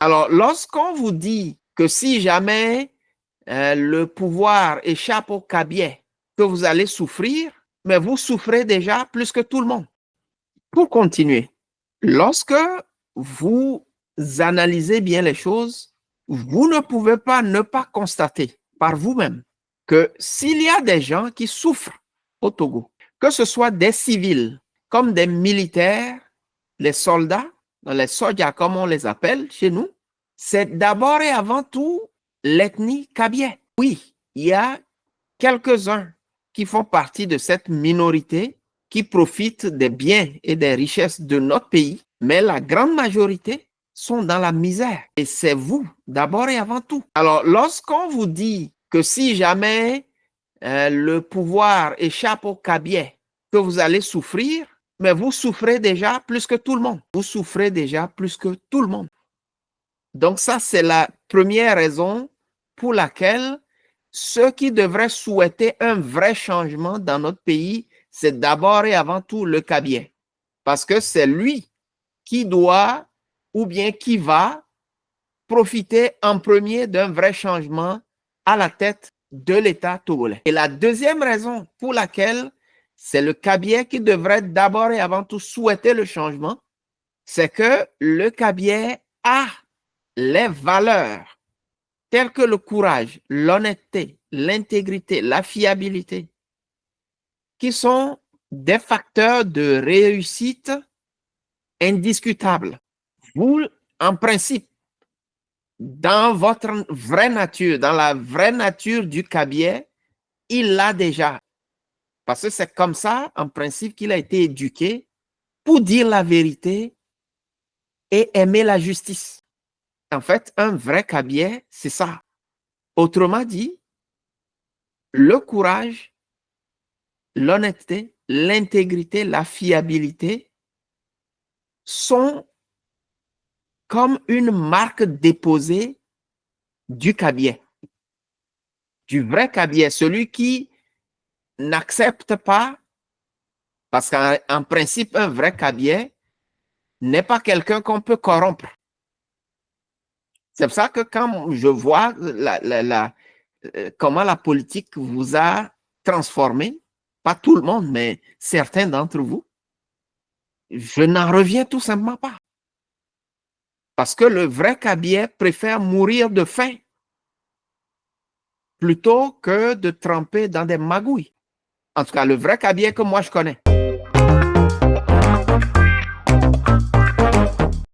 Alors, lorsqu'on vous dit que si jamais le pouvoir échappe au cabiais, que vous allez souffrir, mais vous souffrez déjà plus que tout le monde. Pour continuer, lorsque vous analysez bien les choses, vous ne pouvez pas ne pas constater par vous-même que s'il y a des gens qui souffrent au Togo, que ce soit des civils comme des militaires, les soldats, les soldats comme on les appelle chez nous, c'est d'abord et avant tout l'ethnie kabyé. Oui, il y a quelques-uns qui font partie de cette minorité qui profitent des biens et des richesses de notre pays, mais la grande majorité sont dans la misère. Et c'est vous, d'abord et avant tout. Alors, lorsqu'on vous dit que si jamais le pouvoir échappe au cabiais, que vous allez souffrir, mais vous souffrez déjà plus que tout le monde. Vous souffrez déjà plus que tout le monde. Donc ça, c'est la première raison pour laquelle ceux qui devraient souhaiter un vrai changement dans notre pays, c'est d'abord et avant tout le cabiais. Parce que c'est lui qui doit ou bien qui va profiter en premier d'un vrai changement à la tête de l'État togolais. Et la deuxième raison pour laquelle c'est le cabiais qui devrait d'abord et avant tout souhaiter le changement, c'est que le cabiais a les valeurs telles que le courage, l'honnêteté, l'intégrité, la fiabilité, qui sont des facteurs de réussite indiscutables. Vous, en principe, dans votre vraie nature, dans la vraie nature du cabiais, il l'a déjà. Parce que c'est comme ça, en principe, qu'il a été éduqué pour dire la vérité et aimer la justice. En fait, un vrai cabiais, c'est ça. Autrement dit, le courage, l'honnêteté, l'intégrité, la fiabilité sont comme une marque déposée du cabiais, du vrai cabiais, celui qui n'accepte pas, parce qu'en principe, un vrai cabiais n'est pas quelqu'un qu'on peut corrompre. C'est pour ça que quand je vois comment la politique vous a transformé, pas tout le monde, mais certains d'entre vous, je n'en reviens tout simplement pas. Parce que le vrai cabiais préfère mourir de faim plutôt que de tremper dans des magouilles. En tout cas, le vrai cabiais que moi je connais.